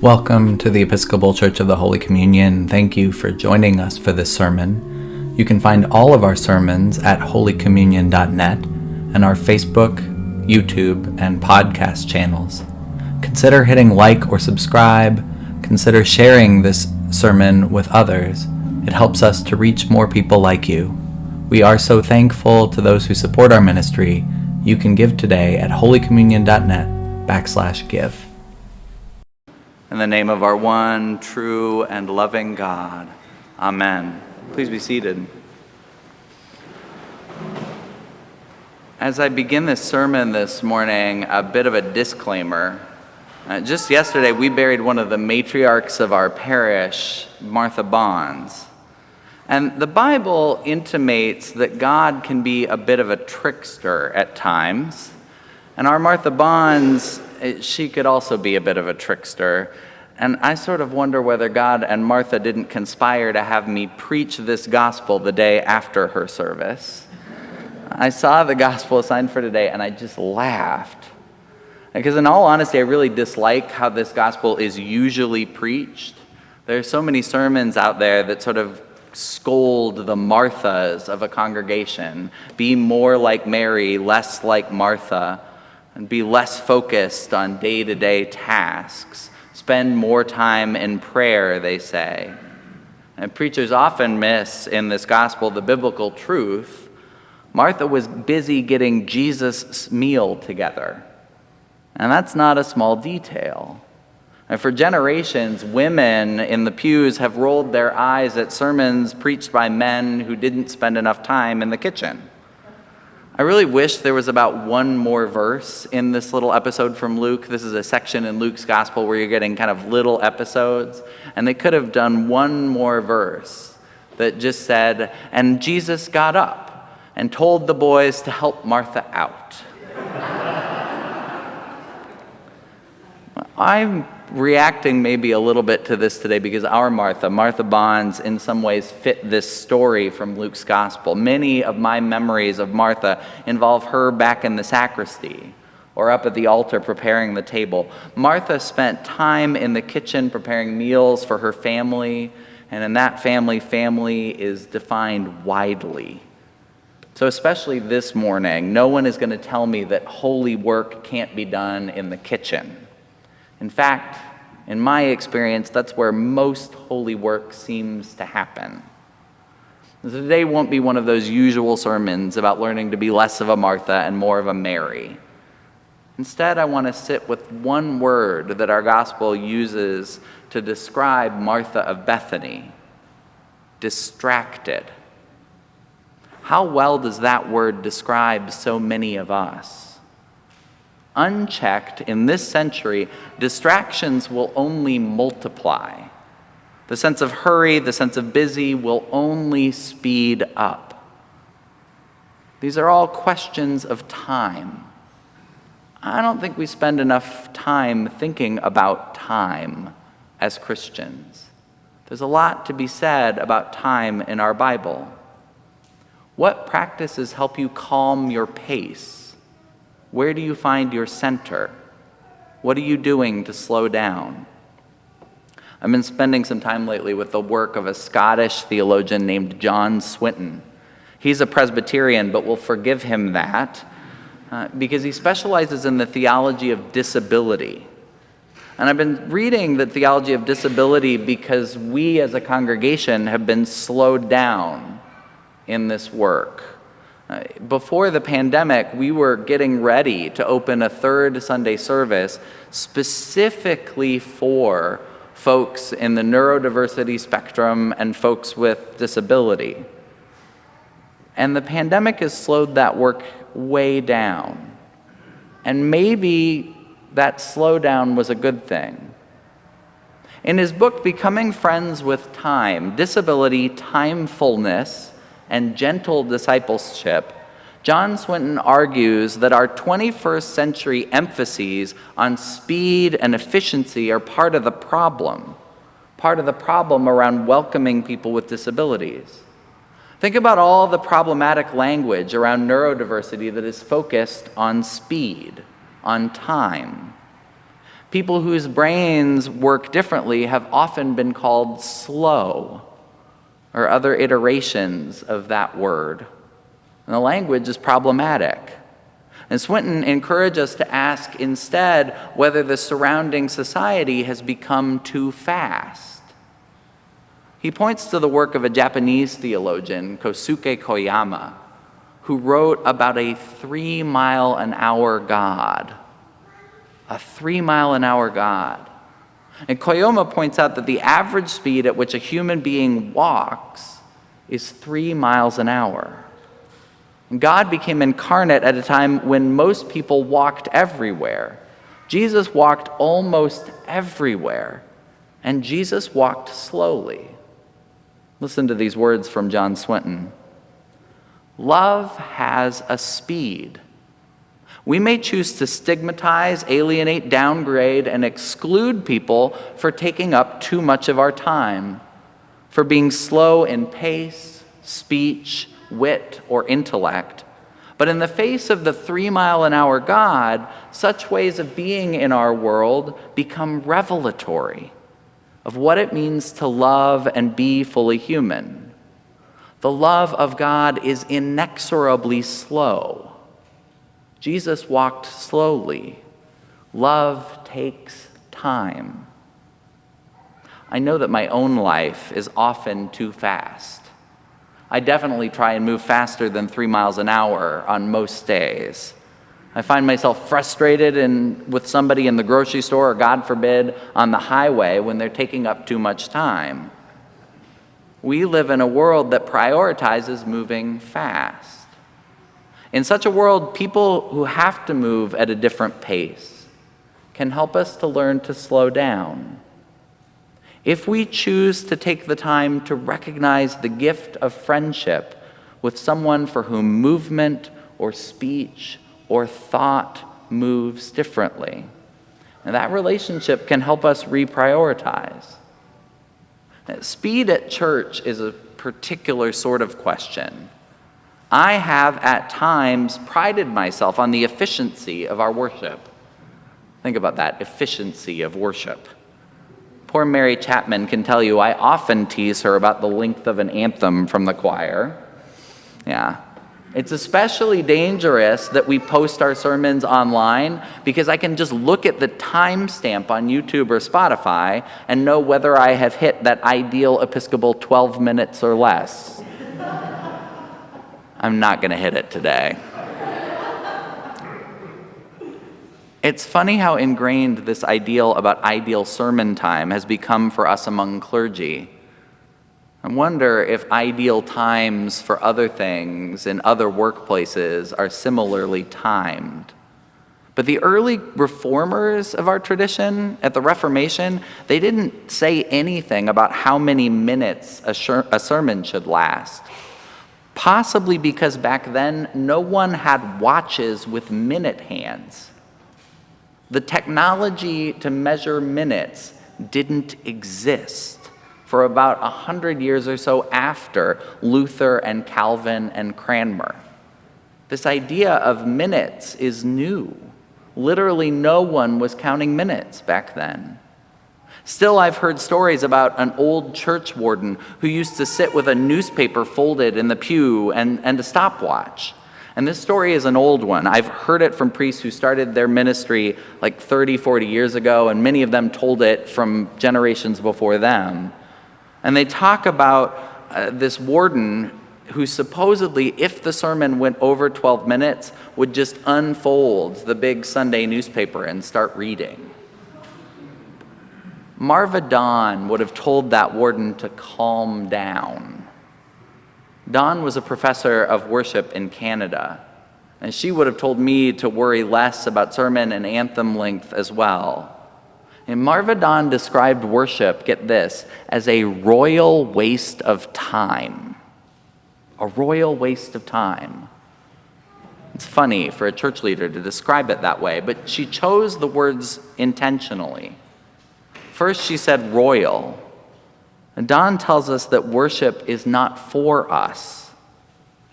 Welcome to the Episcopal Church of the Holy Communion. Thank you for joining us for this sermon. You can find all of our sermons at holycommunion.net and our Facebook, YouTube, and podcast channels. Consider hitting like or subscribe. Consider sharing this sermon with others. It helps us to reach more people like you. We are so thankful to those who support our ministry. You can give today at holycommunion.net/give. In the name of our one, true, and loving God. Amen. Please be seated. As I begin this sermon this morning, a bit of a disclaimer. Just yesterday, we buried one of the matriarchs of our parish, Marva Dawn. And the Bible intimates that God can be a bit of a trickster at times. And our Marva Dawn, she could also be a bit of a trickster. And I sort of wonder whether God and Martha didn't conspire to have me preach this gospel the day after her service. I saw the gospel assigned for today and I just laughed. Because in all honesty, I really dislike how this gospel is usually preached. There's so many sermons out there that sort of scold the Marthas of a congregation. Be more like Mary, less like Martha. And be less focused on day-to-day tasks. Spend more time in prayer, they say. And preachers often miss in this gospel the biblical truth. Martha was busy getting Jesus' meal together. And that's not a small detail. And for generations, women in the pews have rolled their eyes at sermons preached by men who didn't spend enough time in the kitchen. I really wish there was about one more verse in this little episode from Luke. This is a section in Luke's gospel where you're getting kind of little episodes. And they could have done one more verse that just said, and Jesus got up and told the boys to help Martha out. I'm reacting maybe a little bit to this today because our Marva Dawn, in some ways fit this story from Luke's gospel. Many of my memories of Martha involve her back in the sacristy or up at the altar preparing the table. Martha spent time in the kitchen preparing meals for her family, and in that family is defined widely. So especially this morning, no one is going to tell me that holy work can't be done in the kitchen. In fact, in my experience, that's where most holy work seems to happen. Today won't be one of those usual sermons about learning to be less of a Martha and more of a Mary. Instead, I want to sit with one word that our gospel uses to describe Martha of Bethany: distracted. How well does that word describe so many of us? Unchecked in this century, distractions will only multiply. The sense of hurry, the sense of busy will only speed up. These are all questions of time. I don't think we spend enough time thinking about time as Christians. There's a lot to be said about time in our Bible. What practices help you calm your pace? Where do you find your center? What are you doing to slow down? I've been spending some time lately with the work of a Scottish theologian named John Swinton. He's a Presbyterian, but we'll forgive him that because he specializes in the theology of disability. And I've been reading the theology of disability because we as a congregation have been slowed down in this work. Before the pandemic, we were getting ready to open a third Sunday service specifically for folks in the neurodiversity spectrum and folks with disability. And the pandemic has slowed that work way down. And maybe that slowdown was a good thing. In his book, Becoming Friends with Time, Disability, Timefulness, and Gentle Discipleship, John Swinton argues that our 21st century emphases on speed and efficiency are part of the problem around welcoming people with disabilities. Think about all the problematic language around neurodiversity that is focused on speed, on time. People whose brains work differently have often been called slow, or other iterations of that word. And the language is problematic. And Swinton encouraged us to ask instead whether the surrounding society has become too fast. He points to the work of a Japanese theologian, Kosuke Koyama, who wrote about a 3-mile-an-hour God. A 3-mile-an-hour God. And Koyama points out that the average speed at which a human being walks is 3 miles an hour. And God became incarnate at a time when most people walked everywhere. Jesus walked almost everywhere, and Jesus walked slowly. Listen to these words from John Swinton. Love has a speed. We may choose to stigmatize, alienate, downgrade, and exclude people for taking up too much of our time, for being slow in pace, speech, wit, or intellect. But in the face of the 3-mile-an-hour God, such ways of being in our world become revelatory of what it means to love and be fully human. The love of God is inexorably slow. Jesus walked slowly. Love takes time. I know that my own life is often too fast. I definitely try and move faster than 3 miles an hour on most days. I find myself frustrated with somebody in the grocery store, or God forbid, on the highway when they're taking up too much time. We live in a world that prioritizes moving fast. In such a world, people who have to move at a different pace can help us to learn to slow down. If we choose to take the time to recognize the gift of friendship with someone for whom movement or speech or thought moves differently, and that relationship can help us reprioritize. Speed at church is a particular sort of question. I have at times prided myself on the efficiency of our worship. Think about that, efficiency of worship. Poor Mary Chapman can tell you I often tease her about the length of an anthem from the choir. Yeah. It's especially dangerous that we post our sermons online because I can just look at the timestamp on YouTube or Spotify and know whether I have hit that ideal Episcopal 12 minutes or less. I'm not going to hit it today. It's funny how ingrained this ideal about ideal sermon time has become for us among clergy. I wonder if ideal times for other things in other workplaces are similarly timed. But the early reformers of our tradition at the Reformation, they didn't say anything about how many minutes a sermon should last. Possibly because back then, no one had watches with minute hands. The technology to measure minutes didn't exist for about 100 years or so after Luther and Calvin and Cranmer. This idea of minutes is new. Literally no one was counting minutes back then. Still, I've heard stories about an old church warden who used to sit with a newspaper folded in the pew and a stopwatch. And this story is an old one. I've heard it from priests who started their ministry like 30, 40 years ago, and many of them told it from generations before them. And they talk about this warden who supposedly, if the sermon went over 12 minutes, would just unfold the big Sunday newspaper and start reading. Marva Dawn would have told that warden to calm down. Dawn was a professor of worship in Canada, and she would have told me to worry less about sermon and anthem length as well. And Marva Dawn described worship, get this, as a royal waste of time. A royal waste of time. It's funny for a church leader to describe it that way, but she chose the words intentionally. First, she said royal. And Dawn tells us that worship is not for us.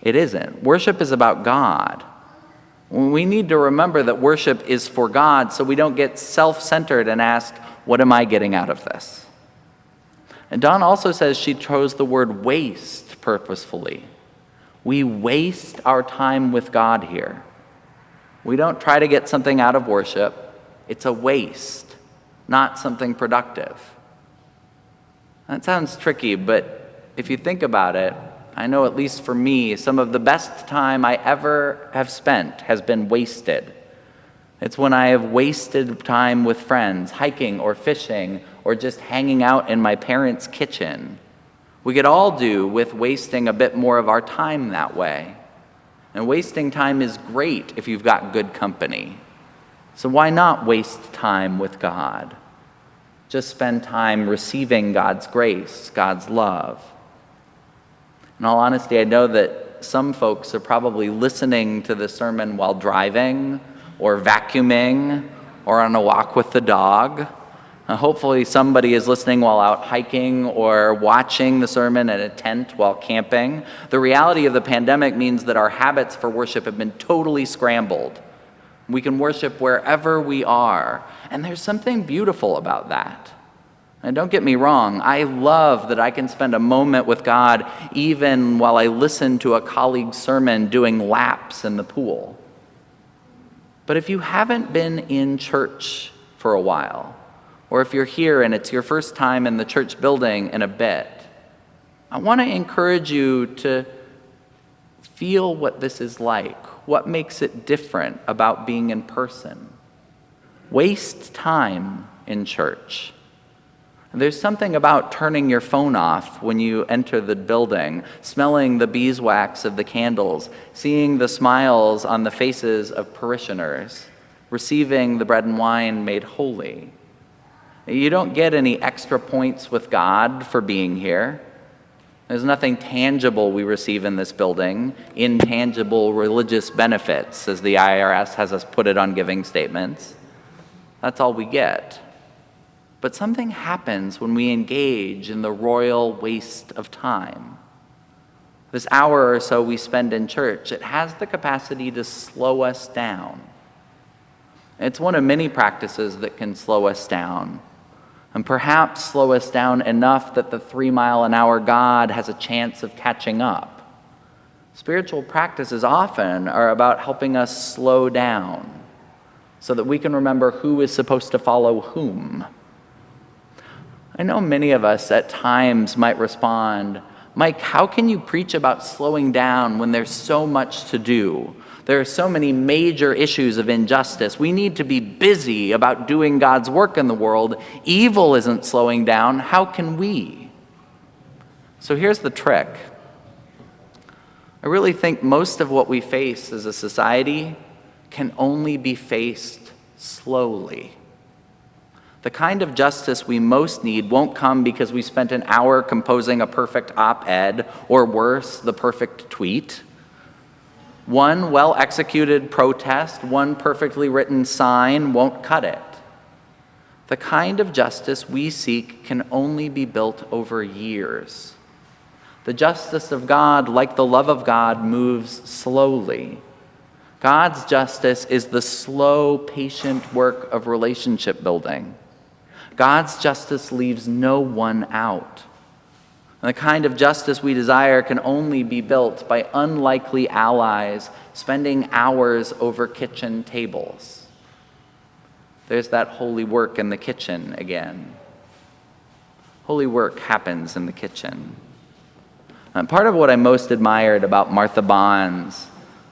It isn't. Worship is about God. We need to remember that worship is for God, so we don't get self-centered and ask, what am I getting out of this? And Dawn also says she chose the word waste purposefully. We waste our time with God here. We don't try to get something out of worship. It's a waste, not something productive. That sounds tricky, but if you think about it, I know at least for me, some of the best time I ever have spent has been wasted. It's when I have wasted time with friends, hiking or fishing, or just hanging out in my parents' kitchen. We could all do with wasting a bit more of our time that way. And wasting time is great if you've got good company. So why not waste time with God? Just spend time receiving God's grace, God's love. In all honesty, I know that some folks are probably listening to the sermon while driving or vacuuming or on a walk with the dog. Hopefully somebody is listening while out hiking or watching the sermon in a tent while camping. The reality of the pandemic means that our habits for worship have been totally scrambled. We can worship wherever we are, and there's something beautiful about that. And don't get me wrong, I love that I can spend a moment with God even while I listen to a colleague's sermon doing laps in the pool. But if you haven't been in church for a while, or if you're here and it's your first time in the church building in a bit, I want to encourage you to feel what this is like, what makes it different about being in person. Waste time in church. There's something about turning your phone off when you enter the building, smelling the beeswax of the candles, seeing the smiles on the faces of parishioners, receiving the bread and wine made holy. You don't get any extra points with God for being here. There's nothing tangible we receive in this building, intangible religious benefits, as the IRS has us put it on giving statements. That's all we get. But something happens when we engage in the royal waste of time. This hour or so we spend in church, it has the capacity to slow us down. It's one of many practices that can slow us down, and perhaps slow us down enough that the 3-mile-an-hour God has a chance of catching up. Spiritual practices often are about helping us slow down so that we can remember who is supposed to follow whom. I know many of us at times might respond, Mike, how can you preach about slowing down when there's so much to do? There are so many major issues of injustice. We need to be busy about doing God's work in the world. Evil isn't slowing down. How can we? So here's the trick. I really think most of what we face as a society can only be faced slowly. The kind of justice we most need won't come because we spent an hour composing a perfect op-ed, or worse, the perfect tweet. One well-executed protest, one perfectly written sign won't cut it. The kind of justice we seek can only be built over years. The justice of God, like the love of God, moves slowly. God's justice is the slow, patient work of relationship building. God's justice leaves no one out. And the kind of justice we desire can only be built by unlikely allies spending hours over kitchen tables. There's that holy work in the kitchen again. Holy work happens in the kitchen. And part of what I most admired about Martha Bonds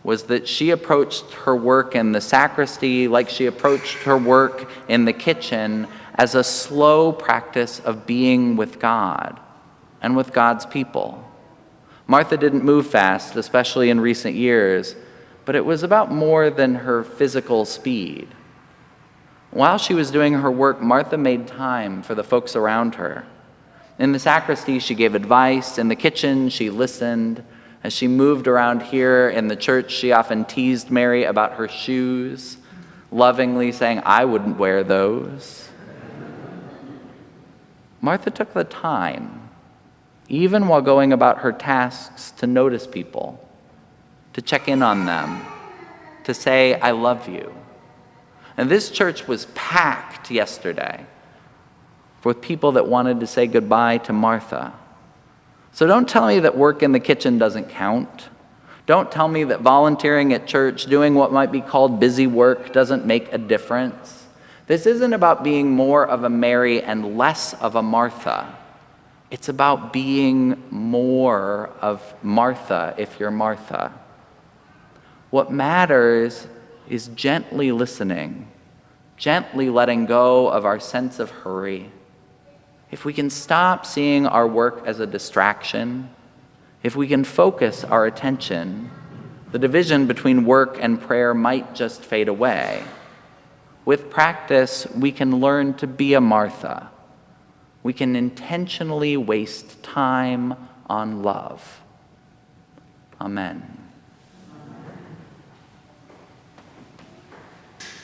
was that she approached her work in the sacristy like she approached her work in the kitchen as a slow practice of being with God and with God's people. Martha didn't move fast, especially in recent years, but it was about more than her physical speed. While she was doing her work, Martha made time for the folks around her. In the sacristy, she gave advice. In the kitchen, she listened. As she moved around here in the church, she often teased Mary about her shoes, lovingly saying, "I wouldn't wear those." Martha took the time, even while going about her tasks, to notice people, to check in on them, to say, I love you. And this church was packed yesterday with people that wanted to say goodbye to Martha. So don't tell me that work in the kitchen doesn't count. Don't tell me that volunteering at church, doing what might be called busy work, doesn't make a difference. This isn't about being more of a Mary and less of a Martha. It's about being more of Martha if you're Martha. What matters is gently listening, gently letting go of our sense of hurry. If we can stop seeing our work as a distraction, if we can focus our attention, the division between work and prayer might just fade away. With practice, we can learn to be a Martha. We can intentionally waste time on love. Amen.